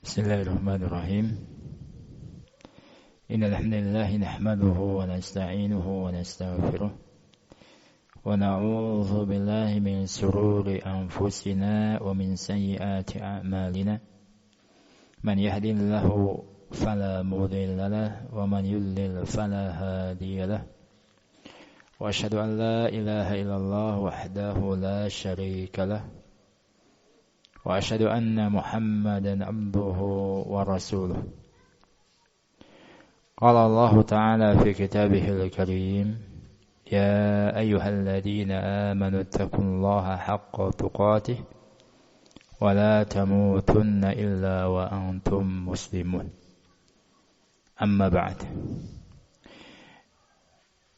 Bismillahirrahmanirrahim. Innal hamdalillah nahmaduhu wa nasta'inuhu wa nastaghfiruh wa na'udzu billahi min shururi anfusina wa min sayyiati a'malina. Man yahdihillahu fala mudilla lahu wa man yudlil fala hadiya lahu. Wa asyhadu an la ilaha illallah wahdahu la syarika lahu. Wa asyhadu anna Muhammadan abduhu wa rasuluh. Qala Allah Ta'ala fi kitabihil karim, ya ayyuhalladzina amanu taqullaha haqqa tuqatih wa la tamutunna illa wa antum muslimun. Amma ba'd.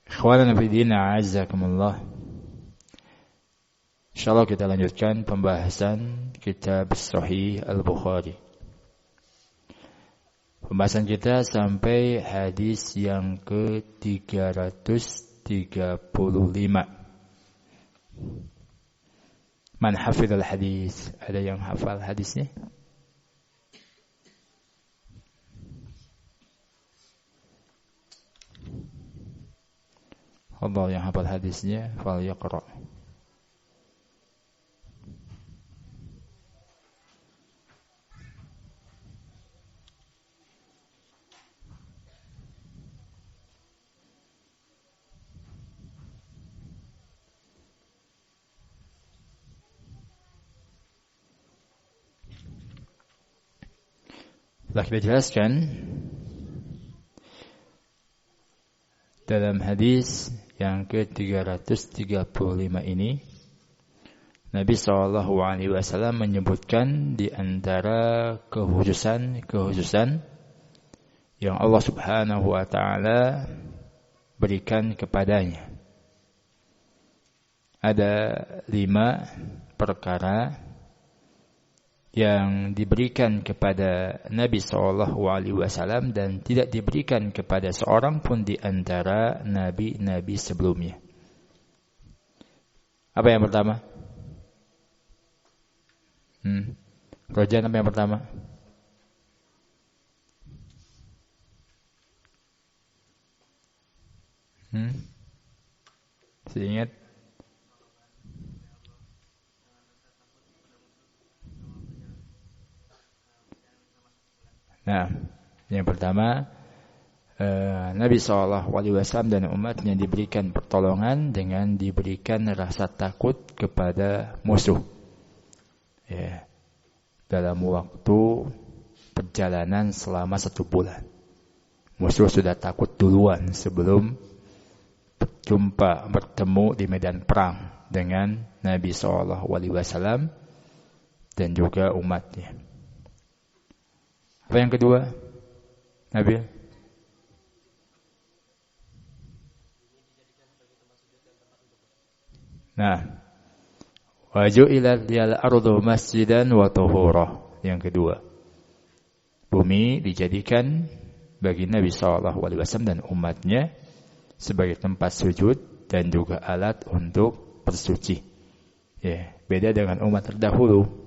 Ikhwanana fi din, a'azzakumullah. Insyaallah kita lanjutkan pembahasan kitab Sahih Al-Bukhari. Pembahasan kita sampai hadis yang ke-335. Man hafizal hadis? Ada yang hafal hadisnya? Allah yang hafal hadisnya, fal yaqra. Telah kita jelaskan dalam hadis yang ke-335 ini, Nabi SAW menyebutkan di antara kekhususan yang Allah Subhanahu wa Ta'ala berikan kepadanya. Ada 5 perkara yang diberikan kepada Nabi SAW dan tidak diberikan kepada seorang pun di antara nabi-nabi sebelumnya. Apa yang pertama? Rojan, apa yang pertama? Masih ingat? Nah, yang pertama, Nabi SAW dan umatnya diberikan pertolongan dengan diberikan rasa takut kepada musuh. Ya, dalam waktu perjalanan selama 1 bulan, musuh sudah takut duluan sebelum bertemu di medan perang dengan Nabi SAW dan juga umatnya. Apa yang kedua, Nabil? Nah, waju'ilat liyal ardu masjidan wa tuhura. Yang kedua, bumi dijadikan bagi Nabi SAW dan umatnya sebagai tempat sujud dan juga alat untuk bersuci. Ya, beda dengan umat terdahulu.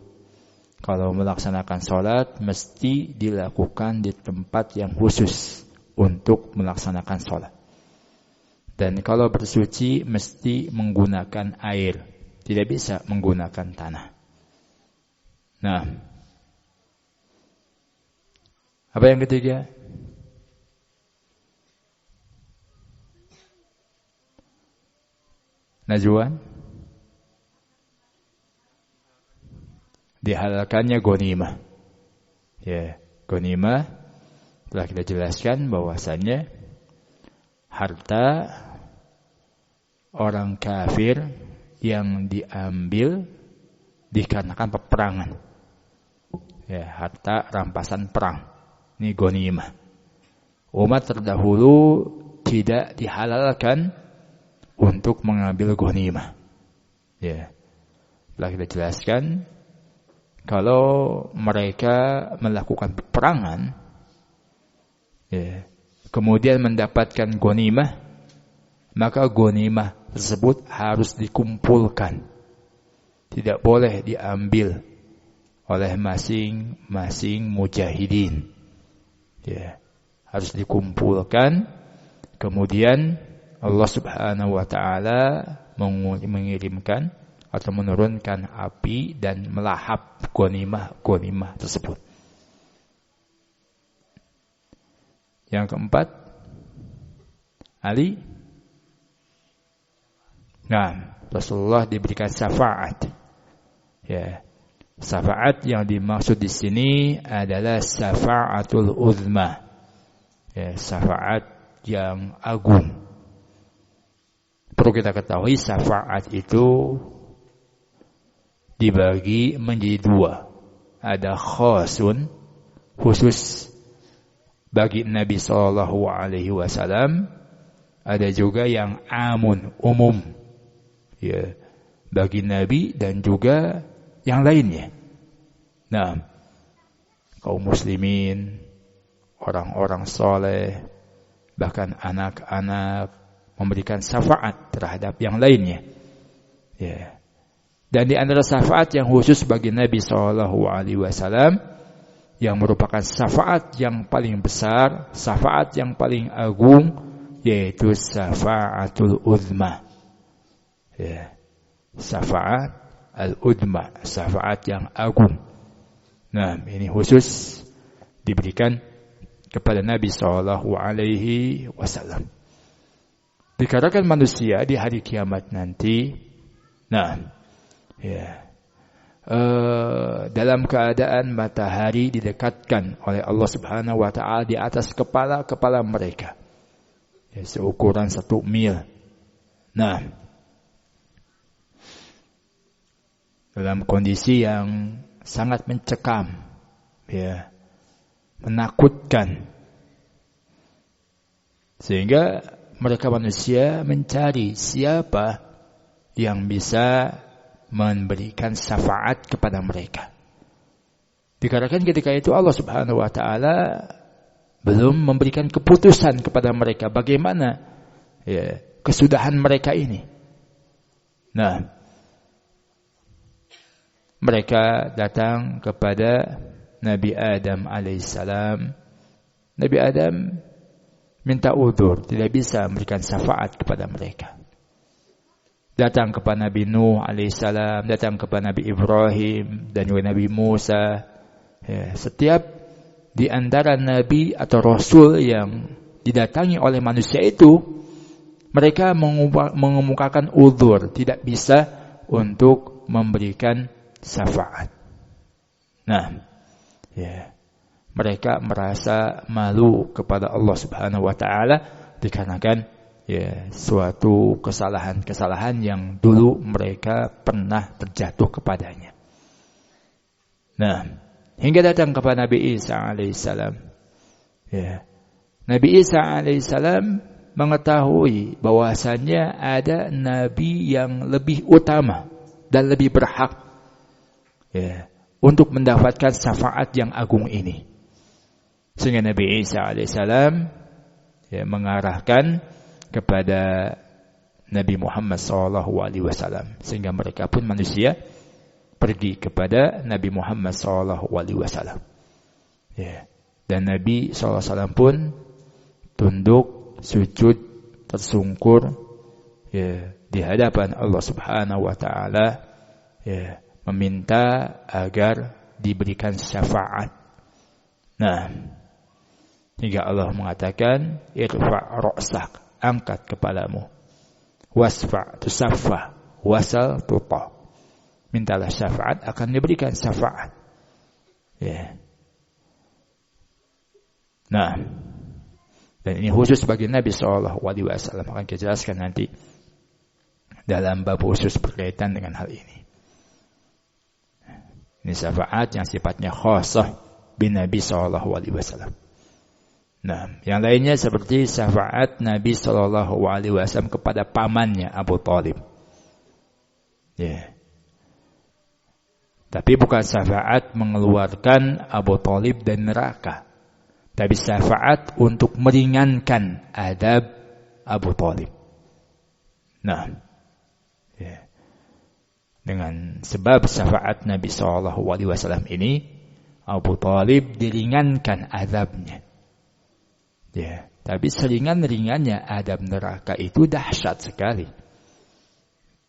Kalau melaksanakan sholat mesti dilakukan di tempat yang khusus untuk melaksanakan sholat. Dan kalau bersuci mesti menggunakan air, tidak bisa menggunakan tanah. Nah, apa yang ketiga? Najwan? Dihalalkannya ghanimah. Ya, ghanimah telah kita jelaskan bahwasannya harta orang kafir yang diambil dikarenakan peperangan. Ya, harta rampasan perang. Ini ghanimah. Umat terdahulu tidak dihalalkan untuk mengambil ghanimah. Ya, telah kita jelaskan kalau mereka melakukan peperangan, ya, kemudian mendapatkan ghanimah, maka ghanimah tersebut harus dikumpulkan. Tidak boleh diambil oleh masing-masing mujahidin. Ya, harus dikumpulkan, kemudian Allah Subhanahu wa taala mengirimkan atau menurunkan api dan melahap ghanimah tersebut. Yang keempat, Ali. Nah, Rasulullah diberikan syafaat. Ya. Syafaat yang dimaksud di sini adalah syafaatul uzma. Ya, syafaat yang agung. Perlu kita ketahui syafaat itu dibagi menjadi dua. Ada khasun, khusus bagi Nabi sallallahu alaihi wasallam, ada juga yang amun, umum. Ya, bagi Nabi dan juga yang lainnya. Nah, kaum muslimin, orang-orang soleh, bahkan anak-anak memberikan syafaat terhadap yang lainnya. Ya. Dan di antara syafaat yang khusus bagi Nabi SAW, yang merupakan syafaat yang paling besar, syafaat yang paling agung, yaitu syafaatul uzma. Ya. Syafaat al-udma, syafaat yang agung. Nah, ini khusus diberikan kepada Nabi SAW. Dikarenakan manusia di hari kiamat nanti, nah, ya, dalam keadaan matahari didekatkan oleh Allah Subhanahu wa taala di atas kepala mereka, ya, seukuran 1 mil. Nah, dalam kondisi yang sangat mencekam, ya, menakutkan, sehingga mereka manusia mencari siapa yang bisa memberikan syafaat kepada mereka. Dikarenakan ketika itu Allah Subhanahu wa taala belum memberikan keputusan kepada mereka bagaimana, ya, kesudahan mereka ini. Nah, mereka datang kepada Nabi Adam alaihissalam. Nabi Adam minta udzur, tidak bisa memberikan syafaat kepada mereka. Datang kepada Nabi Nuh alaihissalam, datang kepada Nabi Ibrahim dan juga Nabi Musa. Ya, setiap di antara nabi atau rasul yang didatangi oleh manusia itu, mereka mengemukakan udzur, tidak bisa untuk memberikan syafaat. Nah, ya, mereka merasa malu kepada Allah Subhanahu wa taala dikarenakan, ya, suatu kesalahan yang dulu mereka pernah terjatuh kepadanya. Nah, hingga datang kepada Nabi Isa alaihissalam. Ya, Nabi Isa alaihissalam mengetahui bahwasannya ada nabi yang lebih utama dan lebih berhak, ya, untuk mendapatkan syafaat yang agung ini. Sehingga Nabi Isa alaihissalam, ya, mengarahkan kepada Nabi Muhammad SAW, sehingga mereka pun manusia pergi kepada Nabi Muhammad SAW. Ya. Dan Nabi SAW pun tunduk, sujud, tersungkur, ya, di hadapan Allah Subhanahu wa taala, ya, meminta agar diberikan syafaat. Nah, hingga Allah mengatakan, irfa' ra'sak, angkat kepalamu, wasfa' tusaffah, wasal tuta. Mintalah syafaat, akan diberikan syafaat. Ya. Nah, dan ini khusus bagi Nabi SAW, akan kita jelaskan nanti dalam bab khusus berkaitan dengan hal ini. Ini syafaat yang sifatnya khassah bin Nabi SAW. Nah, yang lainnya seperti syafaat Nabi SAW kepada pamannya Abu Thalib. Ya. Tapi bukan syafaat mengeluarkan Abu Thalib dari neraka, tapi syafaat untuk meringankan adab Abu Thalib. Nah, ya. Dengan sebab syafaat Nabi SAW ini, Abu Thalib diringankan azabnya. Ya, tapi seringan-ringannya azab neraka itu dahsyat sekali.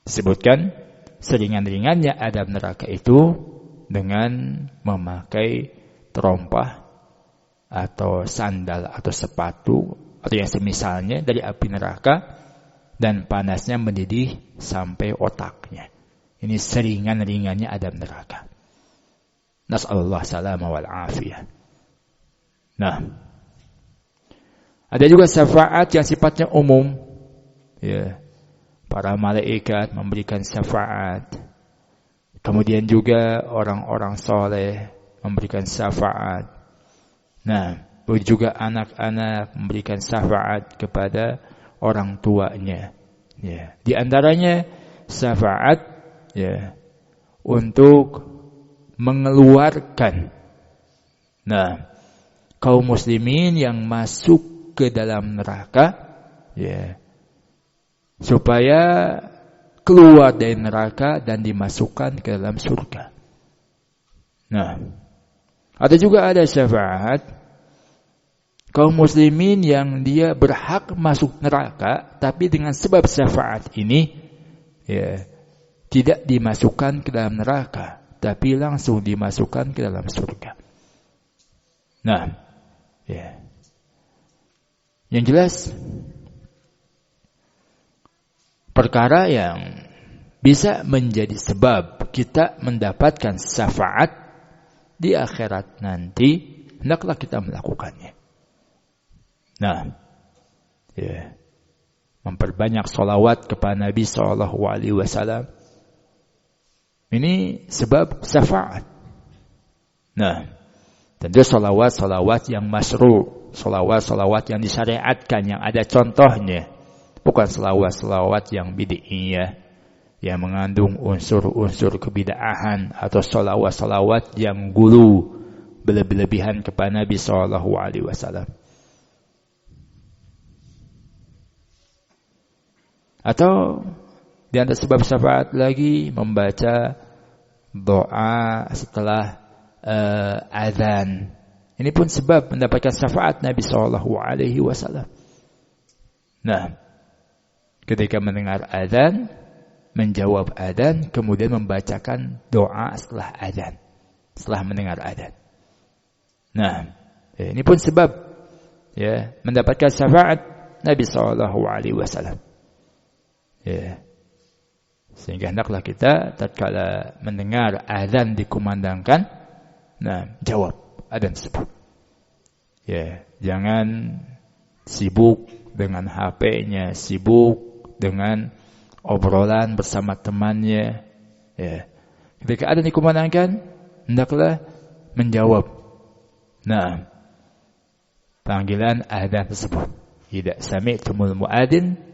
Disebutkan seringan-ringannya azab neraka itu dengan memakai terompah atau sandal atau sepatu atau yang semisalnya dari api neraka dan panasnya mendidih sampai otaknya. Ini seringan-ringannya azab neraka. Nas'alullah salama wal afiyah. Nah, ada juga syafaat yang sifatnya umum. Ya, para malaikat memberikan syafaat. Kemudian juga orang-orang soleh memberikan syafaat. Nah, juga anak-anak memberikan syafaat kepada orang tuanya. Ya, di antaranya syafaat ya untuk mengeluarkan kaum muslimin yang masuk ke dalam neraka ya supaya keluar dari neraka dan dimasukkan ke dalam surga. Nah, ada syafaat kaum muslimin yang dia berhak masuk neraka tapi dengan sebab syafaat ini ya tidak dimasukkan ke dalam neraka tapi langsung dimasukkan ke dalam surga. Nah, ya. Yang jelas perkara yang bisa menjadi sebab kita mendapatkan syafaat di akhirat nanti, hendaklah kita melakukannya. Nah, ya. Memperbanyak sholawat kepada Nabi SAW. Ini sebab syafaat. Nah, tentu salawat yang masyru', salawat yang disyariatkan, yang ada contohnya. Bukan salawat yang bid'iyah, yang mengandung unsur-unsur kebid'ahan, atau salawat yang gulu, berlebihan kepada Nabi SAW. Atau di antara sebab syafaat lagi membaca doa setelah azan. Ini pun sebab mendapatkan syafaat Nabi SAW. Nah, ketika mendengar azan, menjawab azan, kemudian membacakan doa setelah azan, setelah mendengar azan. Nah, ini pun sebab ya mendapatkan syafaat Nabi SAW. Ya. Sehingga hendaklah kita tatkala mendengar azan dikumandangkan, jawab azan tersebut. Ya, jangan sibuk dengan HP-nya, sibuk dengan obrolan bersama temannya. Ya. Ketika azan dikumandangkan, hendaklah menjawab. Nah, panggilan azan tersebut. Idza sami'tumul muadzin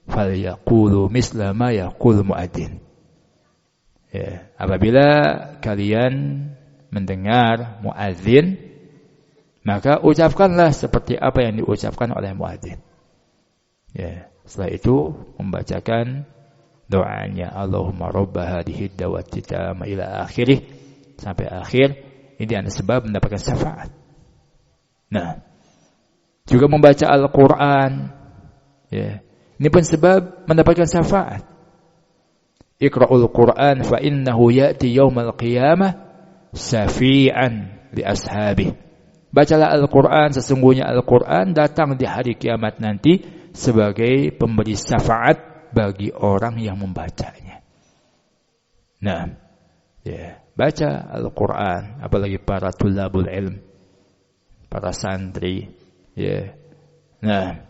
falyaqulu misla ma yaqul muadzin. Ya, apabila kalian mendengar muadzin, maka ucapkanlah seperti apa yang diucapkan oleh muadzin. Ya, setelah itu membacakan doanya Allahumma rabba hadhihi da'wati tamma ila akhirih sampai akhir. Ini adalah sebab mendapatkan syafaat. Nah, juga membaca Al-Qur'an ya. Ini pun sebab mendapatkan syafaat. Iqra'ul Qur'an fa innahu ya'ti yaumal qiyamah syafi'an li ashabihi. Bacalah Al-Qur'an, sesungguhnya Al-Qur'an datang di hari kiamat nanti sebagai pemberi syafaat bagi orang yang membacanya. Nah, ya, baca Al-Qur'an, apalagi para tulabul ilm, para santri, ya. Nah,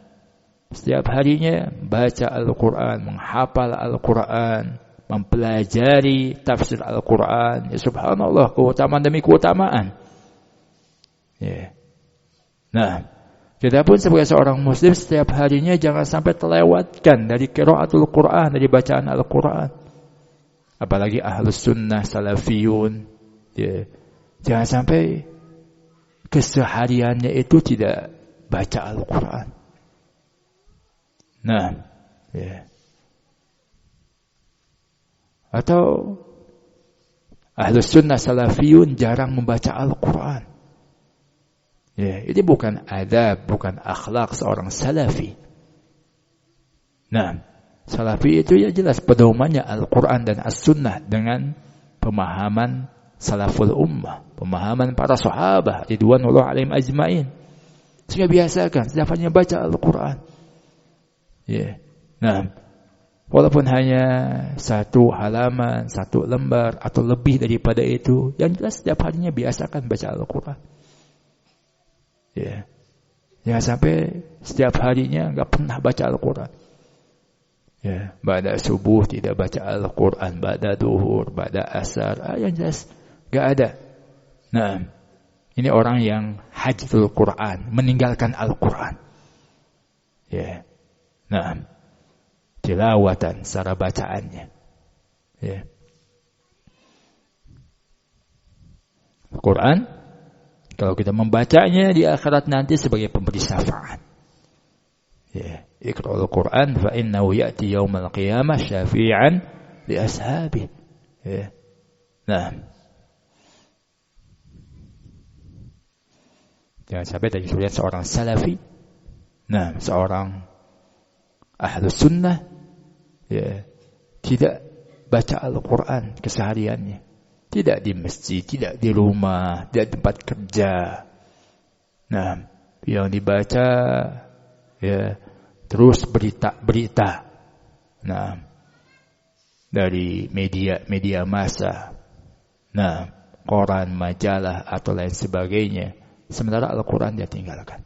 setiap harinya baca Al-Quran, menghafal Al-Quran, mempelajari tafsir Al-Quran. Ya subhanallah, keutamaan demi keutamaan. Ya. Nah, kita pun sebagai seorang muslim setiap harinya jangan sampai terlewatkan dari qiraatul Quran, dari bacaan Al-Quran. Apalagi ahlus sunnah salafiyun. Ya. Jangan sampai kesehariannya itu tidak baca Al-Quran. Nah, ya. Atau Ahlus Sunnah Salafiyun jarang membaca Al-Quran. Ya, ini bukan adab, bukan akhlak seorang salafi. Nah, salafi itu ya jelas pedomannya Al-Quran dan As-Sunnah dengan pemahaman salaful ummah, pemahaman para sahabat ridwanullah alaihim ajmain. Sehingga biasakan setiap harinya baca Al-Quran. Ya. Nah, walaupun hanya 1 halaman, 1 lembar atau lebih daripada itu, yang jelas setiap harinya biasakan baca Al-Quran. Ya. Jangan sampai setiap harinya enggak pernah baca Al-Quran. Ya, ba'da subuh tidak baca Al-Quran, ba'da duhur, ba'da asar, yang jelas enggak ada. Nah, ini orang yang hajjul Quran, meninggalkan Al-Quran. Ya. Nah, tilawatan secara bacaannya. Ya. Al-Quran kalau kita membacanya di akhirat nanti sebagai pemberi syafaat. Ya, Iqra'ul Quran fa innahu ya'ti yaumal qiyamah syafi'an li ashabi. Ya. Nah. Jangan sampai tadi lihat seorang salafi. Nah, seorang Ahlus Sunnah ya, tidak baca Al-Quran kesehariannya. Tidak di masjid, tidak di rumah, tidak di tempat kerja. Nah, yang dibaca ya terus berita-berita. Nah, dari media massa. Nah, koran, majalah atau lain sebagainya. Sementara Al-Quran dia tinggalkan.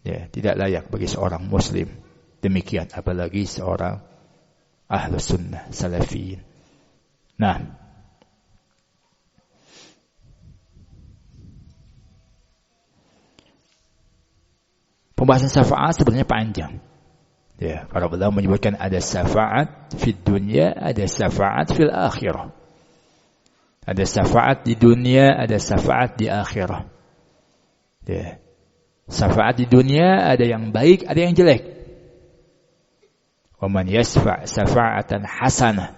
Ya, tidak layak bagi seorang muslim. Demikian apalagi seorang Ahlus Sunnah Salafiyin. Nah, pembahasan syafaat sebenarnya panjang. Ya, para ulama menyebutkan ada syafaat fid dunya, ada syafaat fil akhirah. Ada syafaat di dunia, ada syafaat di akhirah. Ya. Syafaat di dunia ada yang baik, ada yang jelek. Wa man yasfa' syafa'atan hasanah.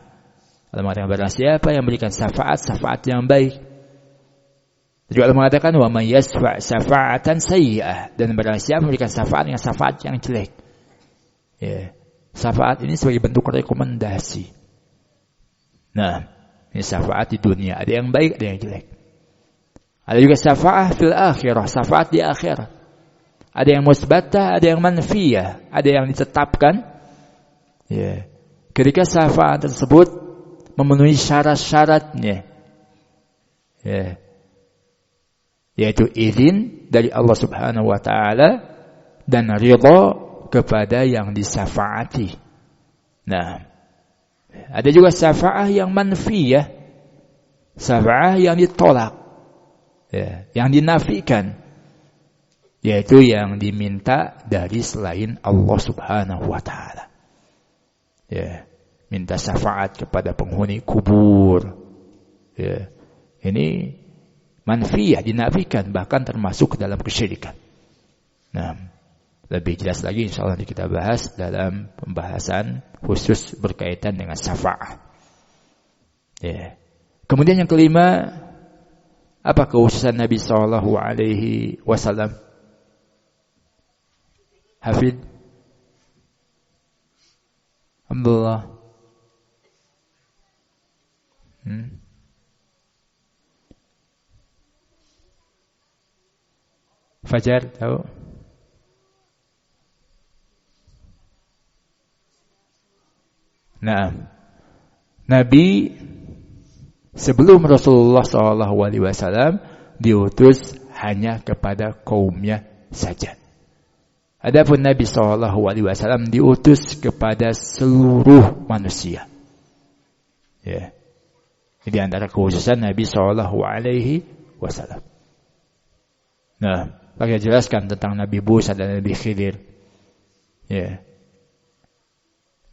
Allah mengatakan barang siapa yang memberikan syafaat yang baik. Juga Allah mengatakan wa man yasfa' syafa'atan sayyi'ah, dan barang siapa memberikan syafaat dengan syafaat yang jelek. Ya. Syafaat ini sebagai bentuk rekomendasi. Nah, ini syafaat di dunia, ada yang baik, ada yang jelek. Ada juga syafaat fil akhirah, syafaat di akhirat. Ada yang musbatah, ada yang manfiyah, ada yang ditetapkan. Ya. Ketika syafaat tersebut memenuhi syarat-syaratnya. Ya. Yaitu izin dari Allah Subhanahu wa taala dan ridha kepada yang disyafaati. Nah, ada juga syafaat yang manfiyah, syafaat yang ditolak, ya, yang dinafikan, yaitu yang diminta dari selain Allah Subhanahu wa taala. Ya, minta syafaat kepada penghuni kubur. Ya. Ini manfiyah, dinafikan, bahkan termasuk ke dalam kesyirikan. Nah, lebih jelas lagi insyaallah kita bahas dalam pembahasan khusus berkaitan dengan syafaat. Ya. Kemudian yang kelima, apa kekhususan Nabi sallallahu alaihi wasallam? Hafid Alhamdulillah. Fajar tahu? Nah, Nabi sebelum Rasulullah SAW diutus hanya kepada kaumnya saja. Adapun Nabi SAW diutus kepada seluruh manusia. Ya. Jadi antara kekhususan Nabi SAW. Nah, bagi jelaskan tentang Nabi Musa dan Nabi Khidir. Ya.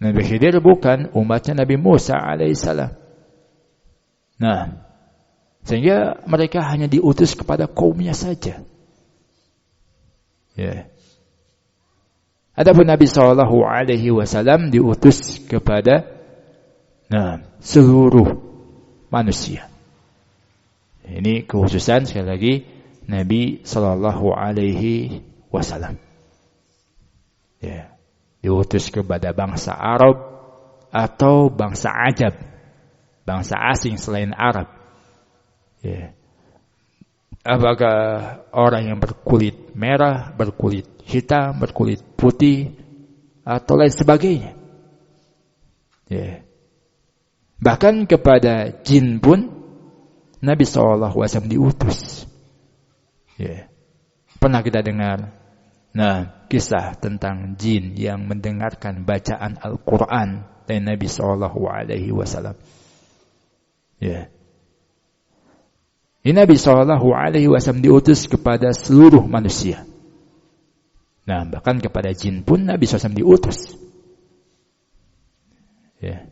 Nabi Khidir bukan umatnya Nabi Musa alaihissalam. Nah, sehingga mereka hanya diutus kepada kaumnya saja. Ya. Adapun Nabi SAW diutus kepada Nah, seluruh manusia. Ini kekhususan sekali lagi Nabi sallallahu alaihi wasallam. Ya, diutus kepada bangsa Arab atau bangsa Ajab, bangsa asing selain Arab. Ya. Apakah orang yang berkulit merah, berkulit hitam, berkulit putih, atau lain sebagainya. Ya. Bahkan kepada jin pun Nabi SAW diutus. Ya. Pernah kita dengar kisah tentang jin yang mendengarkan bacaan Al-Quran dari Nabi SAW. Ya. Ini Nabi SAW diutus kepada seluruh manusia. Nah, bahkan kepada jin pun Nabi SAW diutus. Ya.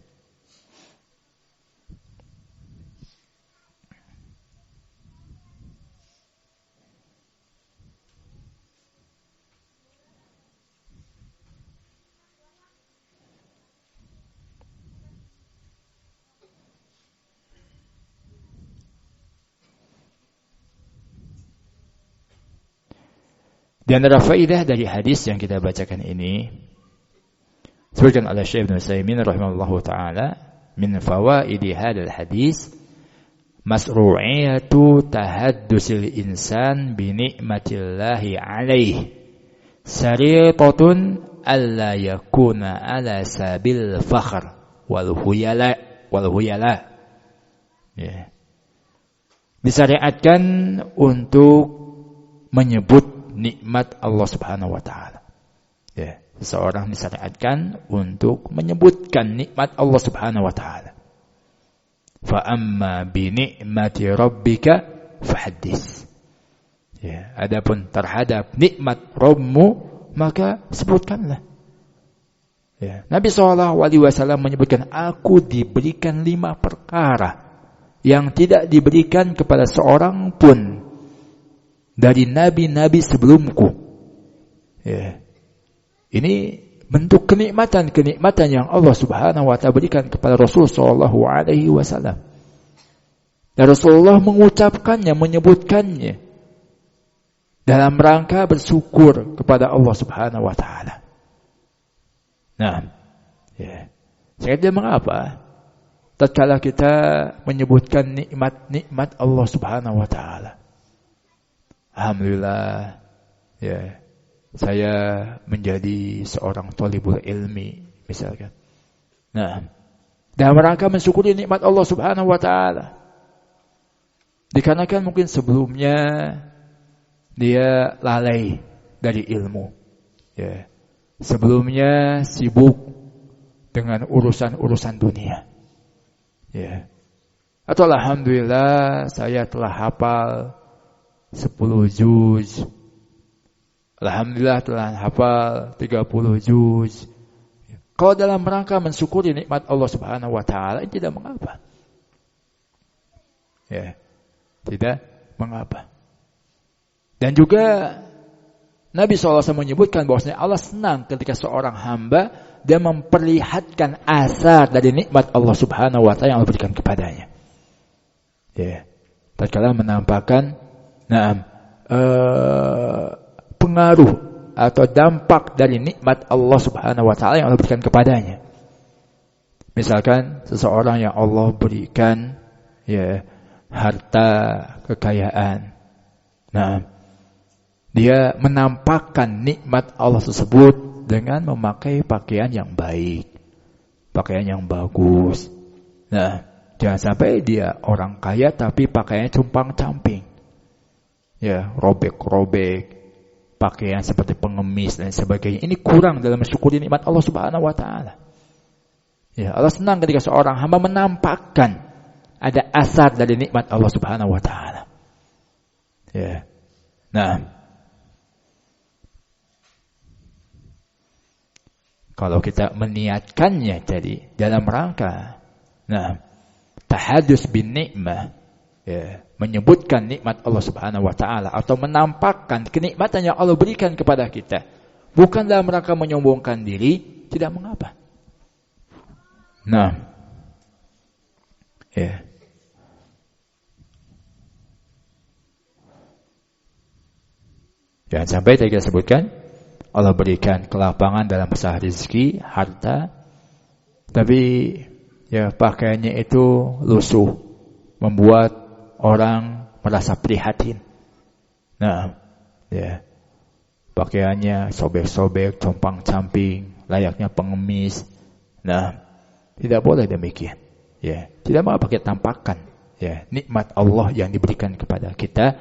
Di antara faidah dari hadis yang kita bacakan ini, disebutkan oleh Syekh Ibnu Utsaimin rahimahullahu taala, min fawaidi hadzal hadis masru'iyatu tahaddusil insan bi ni'matillahi alaihi sariqatun alla yakuna ala sabil fakhr wal huyala. Ya. Disyariatkan untuk menyebut nikmat Allah Subhanahu wa taala. Ya, seseorang disyariatkan untuk menyebutkan nikmat Allah Subhanahu wa taala. Fa amma bi ni'mati rabbika fahaddits. Ya, adapun terhadap nikmat Rabbmu maka sebutkanlah. Ya, Nabi SAW menyebutkan, aku diberikan 5 perkara yang tidak diberikan kepada seorang pun dari nabi-nabi sebelumku. Ya. Ini bentuk kenikmatan yang Allah Subhanahu wa taala berikan kepada Rasul sallallahu alaihi wasallam. Dan Rasulullah mengucapkannya, menyebutkannya dalam rangka bersyukur kepada Allah Subhanahu wa taala. Nah, ya. Saya mengapa tatkala kita menyebutkan nikmat Allah Subhanahu wa taala? Alhamdulillah, ya, saya menjadi seorang thalibul ilmi, misalkan. Nah, dalam rangka mensyukuri nikmat Allah Subhanahu wa taala. Dikarenakan mungkin sebelumnya dia lalai dari ilmu. Ya. Sebelumnya sibuk dengan urusan-urusan dunia. Ya. Atau alhamdulillah saya telah hafal 10 juz. Alhamdulillah telah hafal 30 juz. Kalau dalam rangka mensyukuri nikmat Allah Subhanahu wa taala, tidak mengapa. Ya. Tidak mengapa. Dan juga Nabi SAW menyebutkan bahwasanya Allah senang ketika seorang hamba dia memperlihatkan asar dari nikmat Allah Subhanahu wa taala yang Allah berikan kepadanya. Ya. Tatkala menampakkan pengaruh atau dampak dari nikmat Allah Subhanahu wa taala yang Allah berikan kepadanya. Misalkan seseorang yang Allah berikan ya harta, kekayaan. Nah, dia menampakkan nikmat Allah tersebut dengan memakai pakaian yang baik, pakaian yang bagus. Nah, jangan sampai dia orang kaya tapi pakaiannya compang-camping. Ya, robek-robek, pakaian seperti pengemis dan sebagainya. Ini kurang dalam mensyukuri nikmat Allah Subhanahu wa taala. Ya, Allah senang ketika seorang hamba menampakkan ada asar dari nikmat Allah Subhanahu wa taala. Ya. Nah, kalau kita meniatkannya jadi dalam rangka tahadus bin nikmah, ya, menyebutkan nikmat Allah Subhanahu wa taala atau menampakkan kenikmatan yang Allah berikan kepada kita, bukan dalam rangka menyombongkan diri, tidak mengapa. Nah, Ya. Jangan sampai tadi kita sebutkan Allah berikan kelapangan dalam masalah rezeki, harta, tapi ya pakaiannya itu lusuh, membuat orang merasa prihatin. Nah, ya pakaiannya sobek-sobek, compang-camping, layaknya pengemis. Nah, tidak boleh demikian. Ya, tidak mau pakai tampakan. Ya, nikmat Allah yang diberikan kepada kita,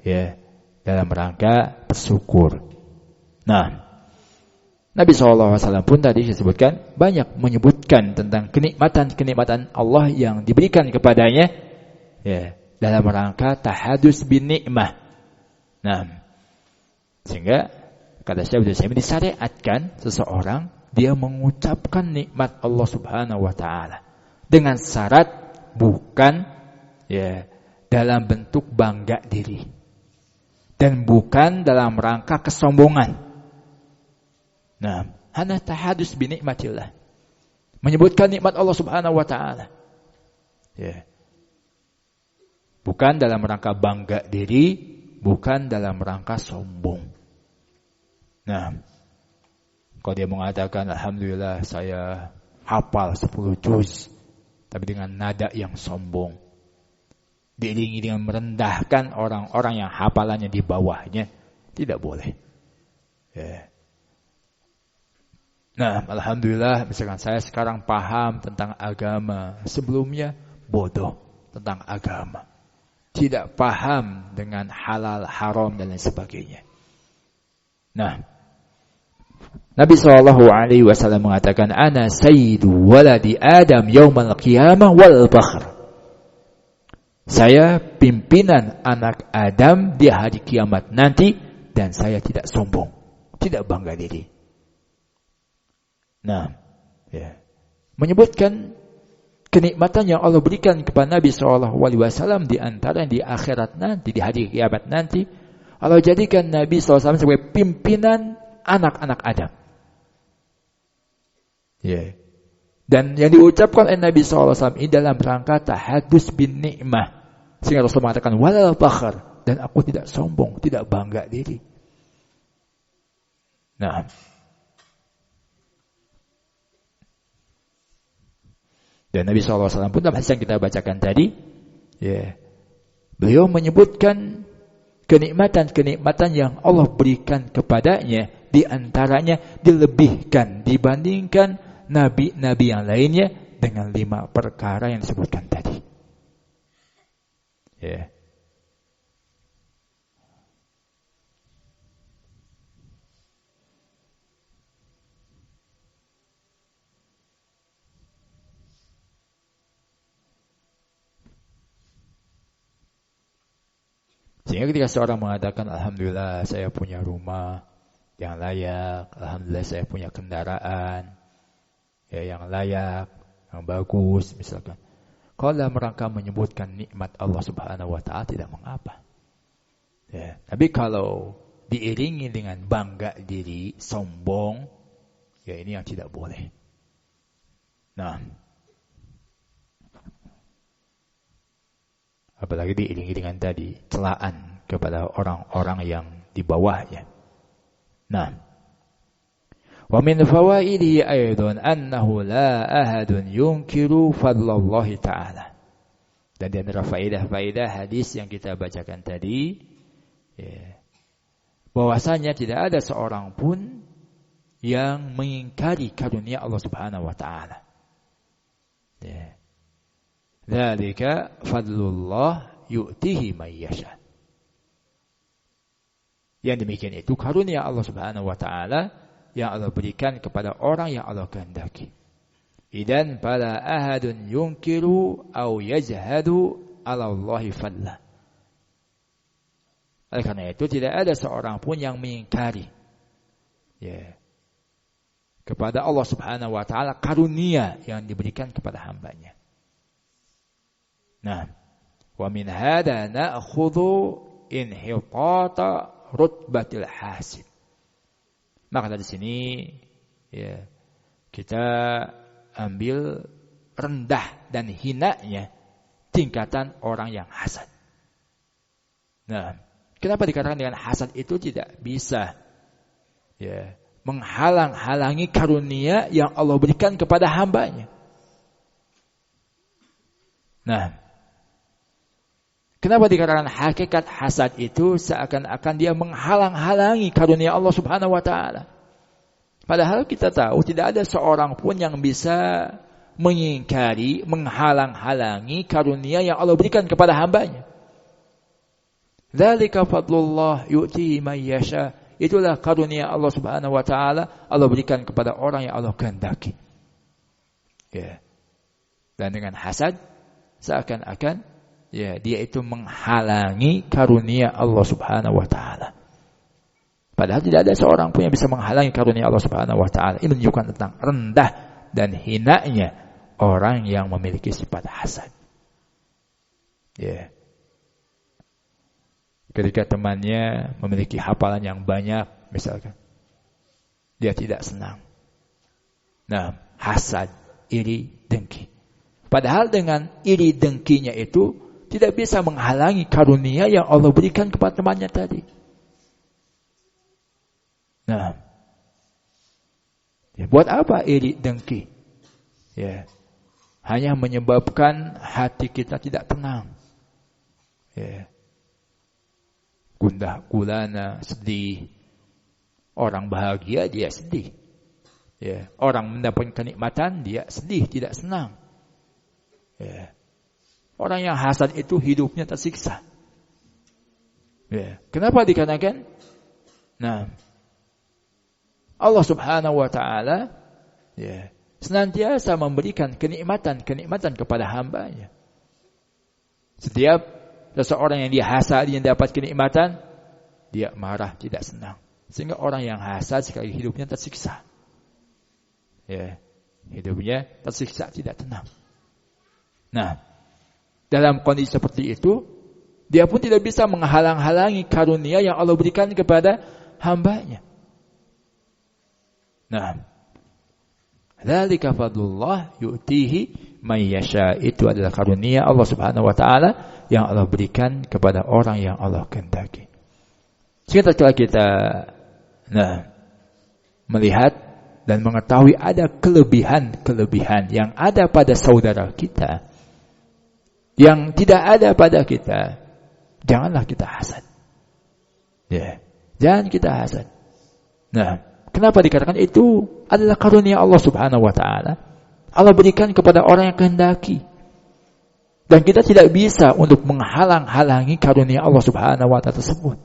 ya, dalam rangka bersyukur. Nah, Nabi SAW pun tadi disebutkan banyak menyebutkan tentang kenikmatan-kenikmatan Allah yang diberikan kepadanya, ya, dalam rangka tahadus bin nikmah. Nah, sehingga kata Syekh Abdul Salim disyariatkan seseorang dia mengucapkan nikmat Allah Subhanahu wa taala dengan syarat bukan ya dalam bentuk bangga diri dan bukan dalam rangka kesombongan. Nah, hana tahadus bi nikmatillah. Menyebutkan nikmat Allah Subhanahu wa taala. Ya. Bukan dalam rangka bangga diri, bukan dalam rangka sombong. Nah, kalau dia mengatakan alhamdulillah saya hafal 10 juz, tapi dengan nada yang sombong, diiringi dengan merendahkan orang-orang yang hafalannya di bawahnya, tidak boleh. Ya. Nah, alhamdulillah misalkan saya sekarang paham tentang agama, sebelumnya bodoh tentang agama, tidak paham dengan halal, haram dan lain sebagainya. Nah, Nabi SAW mengatakan, Ana sayyidu waladi Adam yaumal qiyamah wal bakhr. Saya pimpinan anak Adam di hari kiamat nanti dan saya tidak sombong, tidak bangga diri. Nah, ya, menyebutkan kenikmatan yang Allah berikan kepada Nabi SAW di antara di akhirat nanti, di hari kiamat nanti, Allah jadikan Nabi SAW sebagai pimpinan anak-anak Adam. Ya. Dan yang diucapkan oleh Nabi SAW ini dalam rangka tahadus bin nikmah. Sehingga Rasul mengatakan walal fakhr, dan aku tidak sombong, tidak bangga diri. Nah, dan Nabi SAW pun dalam hadis yang kita bacakan tadi, ya, beliau menyebutkan kenikmatan-kenikmatan yang Allah berikan kepadanya, di antaranya dilebihkan dibandingkan nabi-nabi yang lainnya dengan 5 perkara yang disebutkan tadi. Ya. Sehingga ketika seorang mengatakan alhamdulillah saya punya rumah yang layak, alhamdulillah saya punya kendaraan ya yang layak, yang bagus misalkan. Kalau dalam rangka menyebutkan nikmat Allah Subhanahu wa taala tidak mengapa. Ya, tapi kalau diiringi dengan bangga diri, sombong, ya ini yang tidak boleh. Nah, apalagi diiringi dengan tadi celaan kepada orang-orang yang di bawahnya. Nah, wa min fawaidihi aidan annahu la ahadun yunkiru fadlallahi ta'ala. Dan di antara faedah-faedah hadis yang kita bacakan tadi, ya, bahwasanya tidak ada seorang pun yang mengingkari karunia Allah Subhanahu wa taala. Ya. Dzalika fadlullah yu'tihi may yasha. Yang demikian itu karunia Allah Subhanahu wa taala yang Allah berikan kepada orang yang Allah kehendaki. Idan fala ahadun yunkiru au yajhadu 'ala Allahi fadla. Oleh karena itu tidak ada seorang pun yang mengingkari ya kepada Allah Subhanahu wa taala karunia yang diberikan kepada hambanya. Nah, wa min hada na'khudhu inhitata rutbatil hasib. Maka dari sini ya kita ambil rendah dan hinanya tingkatan orang yang hasad. Nah, kenapa dikatakan dengan hasad itu tidak bisa menghalang-halangi karunia yang Allah berikan kepada hambanya. Nah, kenapa dikatakan hakikat hasad itu seakan-akan dia menghalang-halangi karunia Allah Subhanahu wa taala? Padahal kita tahu tidak ada seorang pun yang bisa mengingkari, menghalang-halangi karunia yang Allah berikan kepada hambanya. Dzalika fadlullah yu'tihi man yasha. Itulah karunia Allah Subhanahu wa taala, Allah berikan kepada orang yang Allah kehendaki. Dan dengan hasad seakan-akan dia itu menghalangi karunia Allah Subhanahu wa taala. Padahal tidak ada seorang pun yang bisa menghalangi karunia Allah Subhanahu wa taala. Ini menunjukkan tentang rendah dan hinanya orang yang memiliki sifat hasad. Ketika temannya memiliki hafalan yang banyak, misalkan, dia tidak senang. Nah, hasad, iri, dengki. Padahal dengan iri dengkinya itu tidak bisa menghalangi karunia yang Allah berikan kepada temannya tadi. Nah, buat apa iri dengki? Hanya menyebabkan hati kita tidak tenang. Gundah gulana, sedih. Orang bahagia dia sedih. Orang mendapatkan kenikmatan dia sedih, tidak senang. Orang yang hasad itu hidupnya tersiksa. Kenapa dikarenakan? Nah, Allah Subhanahu wa taala senantiasa memberikan kenikmatan kepada hambanya. Setiap seseorang yang dihasad, yang dapat kenikmatan, dia marah, tidak senang. Sehingga orang yang hasad sekali hidupnya tersiksa. Hidupnya tersiksa, tidak tenang. Nah, dalam kondisi seperti itu, dia pun tidak bisa menghalang-halangi karunia yang Allah berikan kepada hambanya. Nah, dzalika fadlullah yu'tihi man yasha. Itu adalah karunia Allah Subhanahu wa taala yang Allah berikan kepada orang yang Allah kehendaki. Sehingga tatkala kita melihat dan mengetahui ada kelebihan-kelebihan yang ada pada saudara kita yang tidak ada pada kita, janganlah kita hasad. Jangan kita hasad. Nah, kenapa dikatakan itu adalah karunia Allah Subhanahu wa taala? Allah berikan kepada orang yang kehendaki. Dan kita tidak bisa untuk menghalang-halangi karunia Allah Subhanahu wa taala tersebut.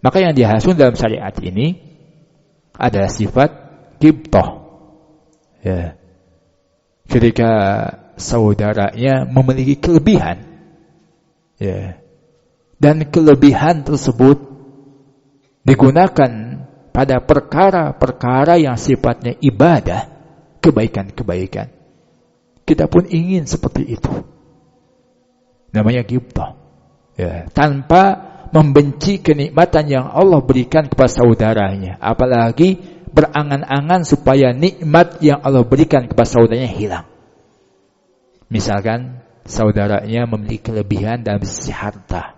Maka yang dihasut dalam syariat ini adalah sifat ghibthah. Ketika saudaranya memiliki kelebihan, dan kelebihan tersebut digunakan pada perkara-perkara yang sifatnya ibadah, kebaikan-kebaikan. Kita pun ingin seperti itu. Namanya ghibthah. Tanpa membenci kenikmatan yang Allah berikan kepada saudaranya, apalagi berangan-angan supaya nikmat yang Allah berikan kepada saudaranya hilang. Misalkan saudaranya memiliki kelebihan dalam sisi harta,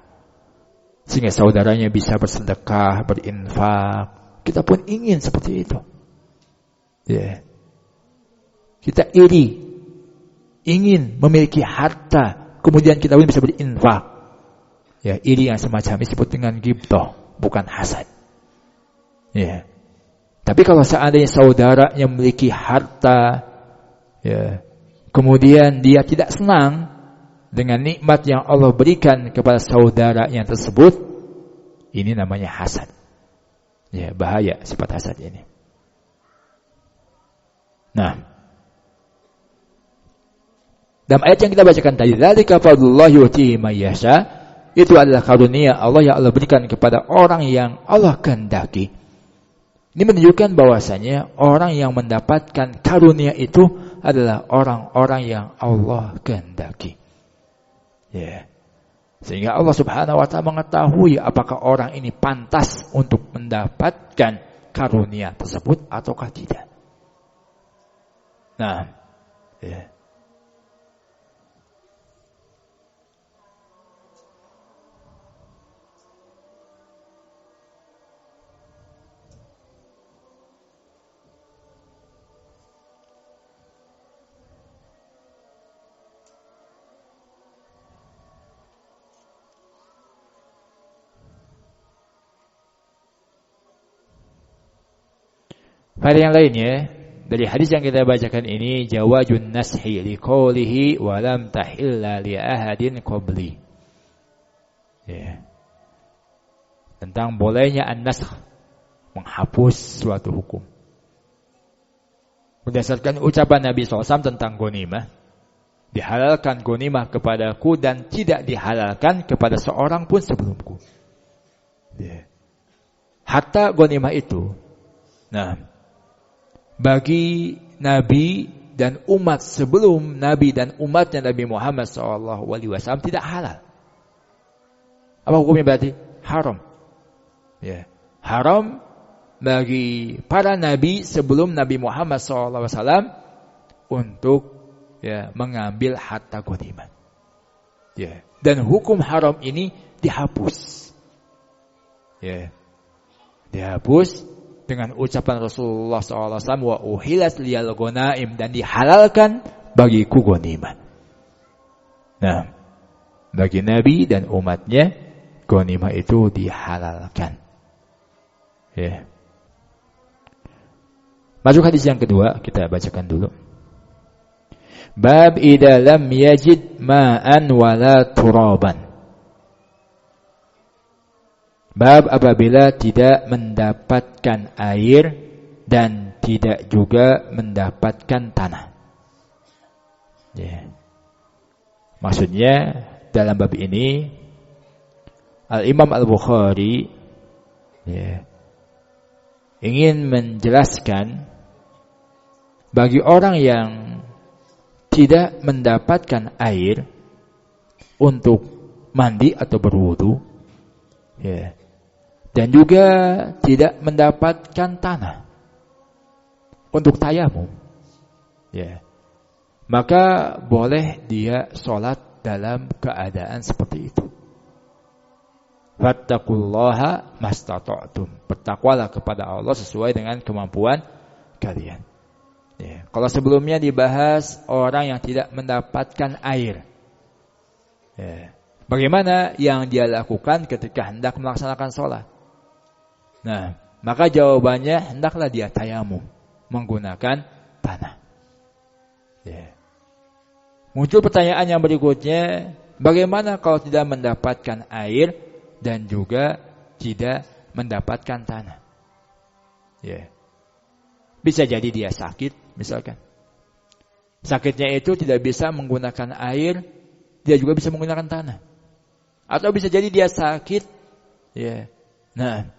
sehingga saudaranya bisa bersedekah, berinfak. Kita pun ingin seperti itu. Kita iri, ingin memiliki harta, kemudian kita pun bisa berinfak. Iri yang semacam ini disebut dengan ghibthah, bukan hasad. Tapi kalau seandainya saudaranya memiliki harta, kemudian dia tidak senang dengan nikmat yang Allah berikan kepada saudara yang tersebut, ini namanya hasad. Bahaya sifat hasad ini. Nah, dalam ayat yang kita bacakan tadi, dzalika fadlullah yu'tihi man yasha, itu adalah karunia Allah yang Allah berikan kepada orang yang Allah kehendaki. Ini menunjukkan bahwasanya orang yang mendapatkan karunia itu adalah orang-orang yang Allah kehendaki. Sehingga Allah Subhanahu wa taala mengetahui apakah orang ini pantas untuk mendapatkan karunia tersebut ataukah tidak. Nah, ya. Pada yang lainnya dari hadis yang kita bacakan ini jawazun nashi liqaulihi wa lam tahilla li ahadin qabli. Ya. Tentang bolehnya an-nasakh, menghapus suatu hukum. Berdasarkan ucapan Nabi SAW tentang ghanimah, dihalalkan ghanimah kepadaku dan tidak dihalalkan kepada seorang pun sebelumku. Ya. Hatta ghanimah itu, nah, bagi Nabi dan umat sebelum Nabi dan umatnya Nabi Muhammad SAW tidak halal. Apa hukumnya berarti? Haram. Ya. Haram bagi para Nabi sebelum Nabi Muhammad SAW untuk ya, mengambil harta ghanimah. Ya. Dan hukum haram ini dihapus. Ya. Dihapus dengan ucapan Rasulullah SAW, wa uhilat liyal ghanaim, dan dihalalkan bagiku ghanimah. Nah, bagi Nabi dan umatnya ghanimah itu dihalalkan. Ya. Masuk hadis yang kedua, kita bacakan dulu. Bab idza lam yajid ma'an wala turaban. Bab apabila tidak mendapatkan air dan tidak juga mendapatkan tanah. Ya. Maksudnya dalam bab ini Al-Imam Al-Bukhari ya, ingin menjelaskan bagi orang yang tidak mendapatkan air untuk mandi atau berwudu, ya, dan juga tidak mendapatkan tanah untuk tayamum, ya, maka boleh dia sholat dalam keadaan seperti itu. Fattaqullaha mastata'tum. Bertakwalah kepada Allah sesuai dengan kemampuan kalian. Ya, kalau sebelumnya dibahas orang yang tidak mendapatkan air, ya, bagaimana yang dia lakukan ketika hendak melaksanakan sholat? Nah, maka jawabannya hendaklah dia tayamum menggunakan tanah. Ya. Muncul pertanyaan yang berikutnya, bagaimana kalau tidak mendapatkan air dan juga tidak mendapatkan tanah? Ya. Bisa jadi dia sakit, misalkan. Sakitnya itu tidak bisa menggunakan air, dia juga bisa menggunakan tanah. Atau bisa jadi dia sakit, ya. Nah,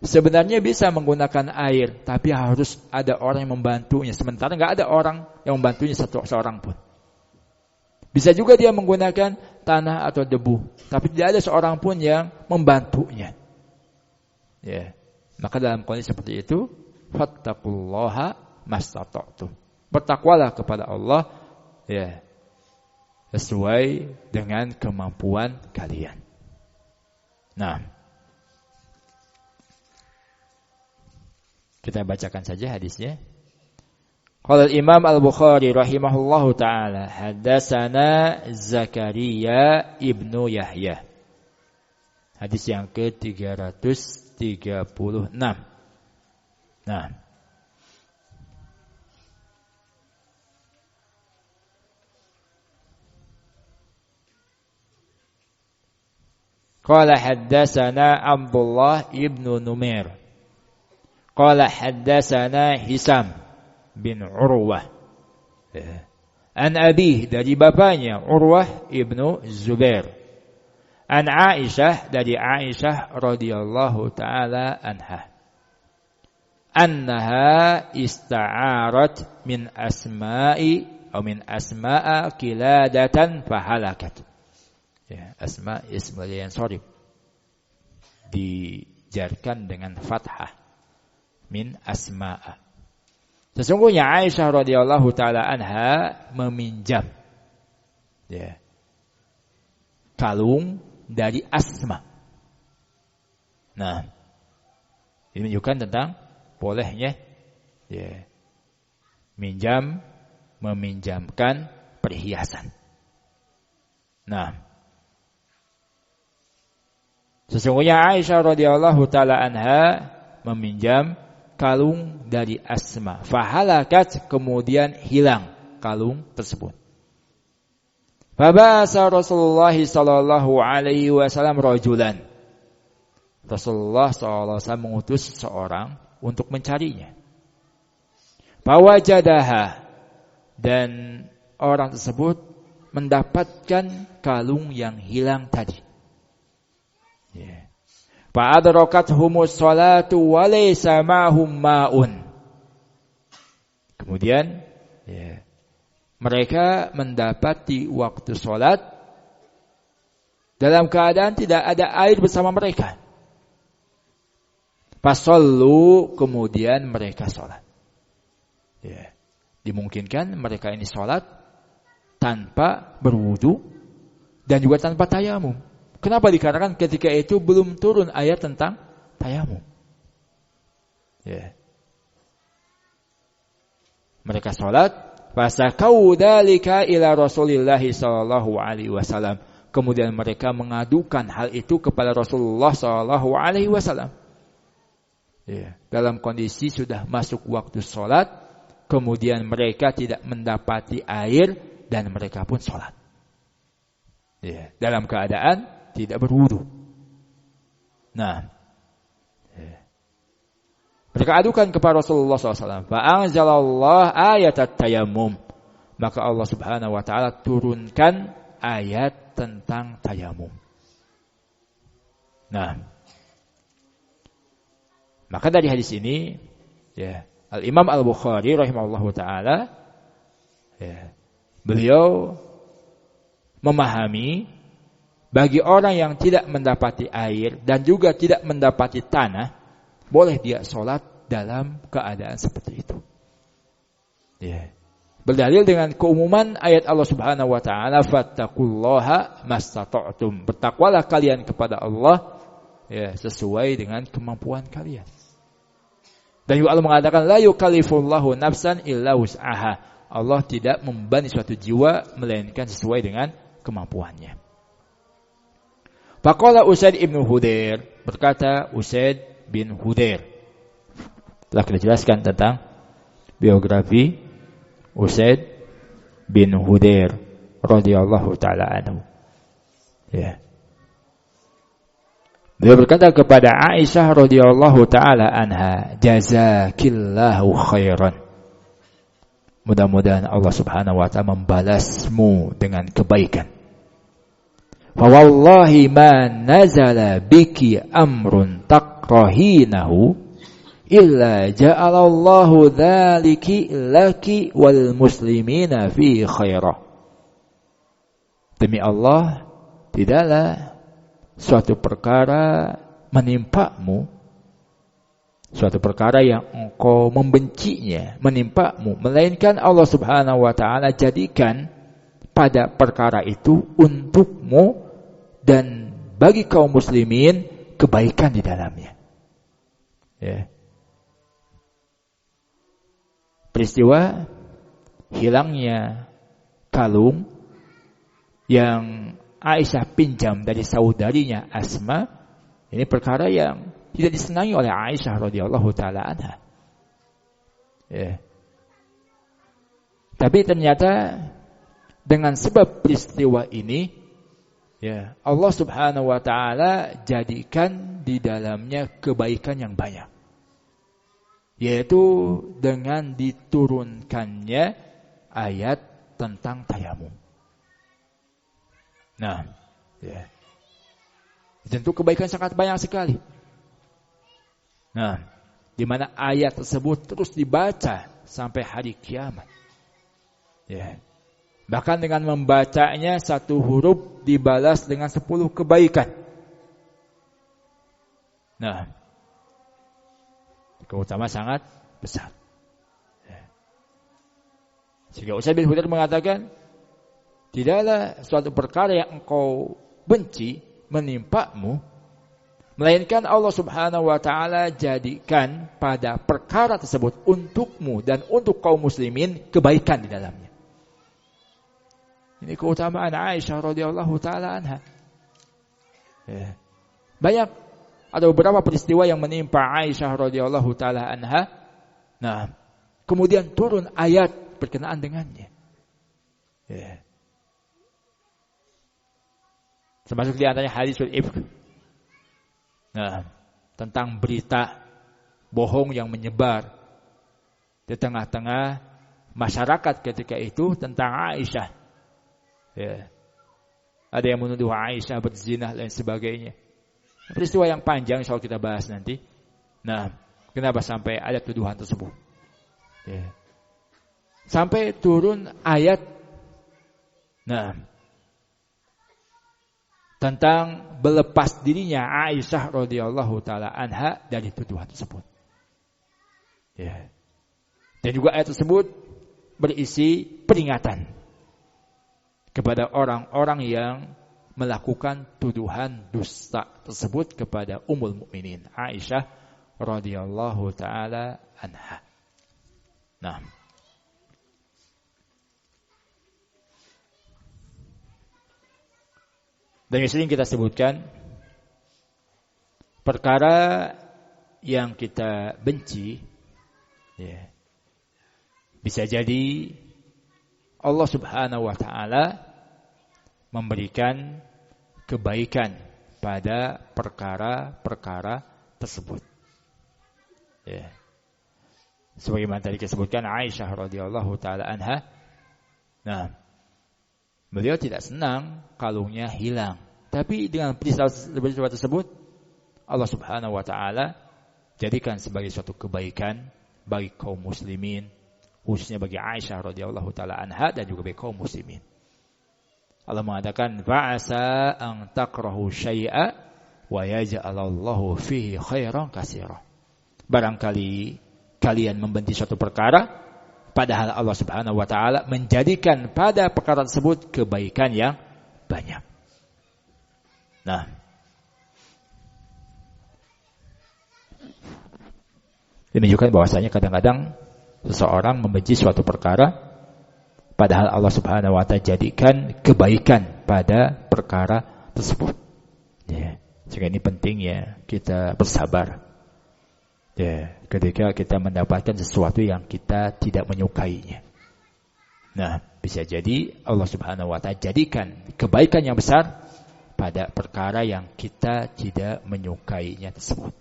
sebenarnya bisa menggunakan air, tapi harus ada orang yang membantunya. Sementara nggak ada orang yang membantunya seorang pun. Bisa juga dia menggunakan tanah atau debu, tapi tidak ada seorang pun yang membantunya. Ya, maka dalam kondisi seperti itu, fattaqullaha mastata'tum. Bertakwalah kepada Allah, ya, sesuai dengan kemampuan kalian. Nah, kita bacakan saja hadisnya. Qala Imam Al-Bukhari rahimahullahu taala, haddatsana Zakaria ibnu Yahya. Hadis yang ke-336. Nah, qala haddatsana Abdullah ibnu Numair. Qala haddatsana Hisam bin Urwah. An Abi, dari bapaknya Urwah ibnu Zubair. An Aisyah, dari Aisyah radhiyallahu taala anha. Annaha ista'arat min asma'i atau min asma'a kiladatan fahalakat. Ya, asma ismul yang sorib dijarkan dengan fathah. min Asma'a. Sesungguhnya Aisyah radhiyallahu taala anha meminjam kalung dari Asma. Nah, ini menunjukkan tentang bolehnya meminjamkan perhiasan. Nah, sesungguhnya Aisyah radhiyallahu taala anha meminjam kalung dari Asma. Fahalakat, kemudian hilang kalung tersebut. Fabasa Rasulullah sallallahu alaihi wasallam rajulan. Rasulullah sallallahu alaihi wasallam mengutus seorang untuk mencarinya. Fawajadaha, dan orang tersebut mendapatkan kalung yang hilang tadi. Fa'adrakathum sholatu wa laysa ma'hum ma'un. Kemudian mereka mendapati waktu sholat dalam keadaan tidak ada air bersama mereka. Fasallu, kemudian mereka sholat. Dimungkinkan mereka ini sholat tanpa berwudu dan juga tanpa tayamum. Kenapa? Dikarenakan ketika itu belum turun ayat tentang tayamum. Mereka sholat, fasakau dzalika ila Rasulillah sallallahu alaihi wasallam. Kemudian mereka mengadukan hal itu kepada Rasulullah sallallahu alaihi wasallam. Dalam kondisi sudah masuk waktu sholat, kemudian mereka tidak mendapati air dan mereka pun sholat. Dalam keadaan tidak berwudu. Nah, mereka adukan kepada Rasulullah SAW. Fa'anzalallah ayat at-tayammum. Maka Allah Subhanahu wa taala turunkan ayat tentang tayamum. Nah, maka dari hadis ini Al-Imam Al-Bukhari rahimahullahu taala beliau memahami bagi orang yang tidak mendapati air dan juga tidak mendapati tanah, boleh dia sholat dalam keadaan seperti itu. Berdalil dengan keumuman ayat Allah Subhanahu wa taala, fattaqullaha mastata'tum. Bertakwalah kalian kepada Allah sesuai dengan kemampuan kalian. Dan juga Allah mengatakan la yukallifullahu nafsan illa wus'aha. Allah tidak membebani suatu jiwa melainkan sesuai dengan kemampuannya. Faqala Usaid ibn Hudair, berkata Usaid bin Hudair. Telah kita jelaskan tentang biografi Usaid bin Hudair radhiyallahu taala anhu. Beliau berkata kepada Aisyah radhiyallahu taala anha, jazakillahu khairan. Mudah-mudahan Allah Subhanahu wa taala membalasmu dengan kebaikan. Fa wallahi ma nazala biki amrun takrahinahu illa ja'alallahu dzaliki laki wal muslimina fi khairah. Demi Allah, tidaklah suatu perkara menimpamu, suatu perkara yang engkau membencinya menimpamu, melainkan Allah Subhanahu wa taala jadikan pada perkara itu untukmu dan bagi kaum muslimin kebaikan di dalamnya. Peristiwa hilangnya kalung yang Aisyah pinjam dari saudarinya Asma, ini perkara yang tidak disenangi oleh Aisyah radhiyallahu taala anha. Tapi ternyata dengan sebab peristiwa ini, Allah Subhanahu wa taala jadikan di dalamnya kebaikan yang banyak. Yaitu dengan diturunkannya ayat tentang tayamum. Nah, tentu kebaikan sangat banyak sekali. Nah, di mana ayat tersebut terus dibaca sampai hari kiamat. Bahkan dengan membacanya satu huruf dibalas dengan 10 kebaikan. Nah, Keutamaan sangat besar. Sehingga Usaid bin Hudayr mengatakan, tidaklah suatu perkara yang engkau benci menimpamu, melainkan Allah Subhanahu wa taala jadikan pada perkara tersebut untukmu dan untuk kaum muslimin kebaikan di dalamnya. Ini keutamaan Aisyah radhiyallahu taala anha. Banyak ada beberapa peristiwa yang menimpa Aisyah radhiyallahu taala anha. Nah, kemudian turun ayat berkenaan dengannya. Termasuk di antaranya hadisul ifk. Nah, tentang berita bohong yang menyebar di tengah-tengah masyarakat ketika itu tentang Aisyah. Ada yang menuduh Aisyah berzina dan sebagainya. Peristiwa yang panjang insya Allah kita bahas nanti. Nah, kenapa sampai ada tuduhan tersebut? Sampai turun ayat. Nah, tentang melepas dirinya Aisyah radhiyallahu taala anha dari tuduhan tersebut. Dan juga ayat tersebut berisi peringatan kepada orang-orang yang melakukan tuduhan dusta tersebut kepada Ummul Mukminin Aisyah radhiyallahu taala anha. Nah, dan yang sering kita sebutkan, perkara yang kita benci, bisa jadi Allah Subhanahu wa taala memberikan kebaikan pada perkara-perkara tersebut. Sebagaimana tadi disebutkan Aisyah radhiyallahu taala anha. Nah, beliau tidak senang kalungnya hilang. Tapi dengan peristiwa tersebut Allah Subhanahu wa taala jadikan sebagai suatu kebaikan bagi kaum muslimin, khususnya bagi Aisyah radhiyallahu taala anha dan juga bagi kaum muslimin. Allah mengatakan fa'asa an takrahu syai'a wa yaj'alallahu fihi khairan katsira. Barangkali kalian membenci suatu perkara padahal Allah Subhanahu wa taala menjadikan pada perkara tersebut kebaikan yang banyak. Nah, ini menunjukkan bahwasanya kadang-kadang seseorang membenci suatu perkara padahal Allah Subhanahu wa taala jadikan kebaikan pada perkara tersebut. Sehingga ini penting kita bersabar. Ketika kita mendapatkan sesuatu yang kita tidak menyukainya. Nah, bisa jadi Allah Subhanahu wa taala jadikan kebaikan yang besar pada perkara yang kita tidak menyukainya tersebut.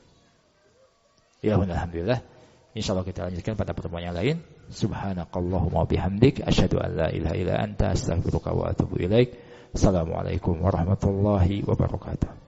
Ya, alhamdulillah. Insyaallah kita lanjutkan pada pertemuan yang lain. Subhanakallahumma bihamdik asyhadu an la ilaha illa anta astaghfiruka wa atubu ilaik. Assalamualaikum warahmatullahi wabarakatuh.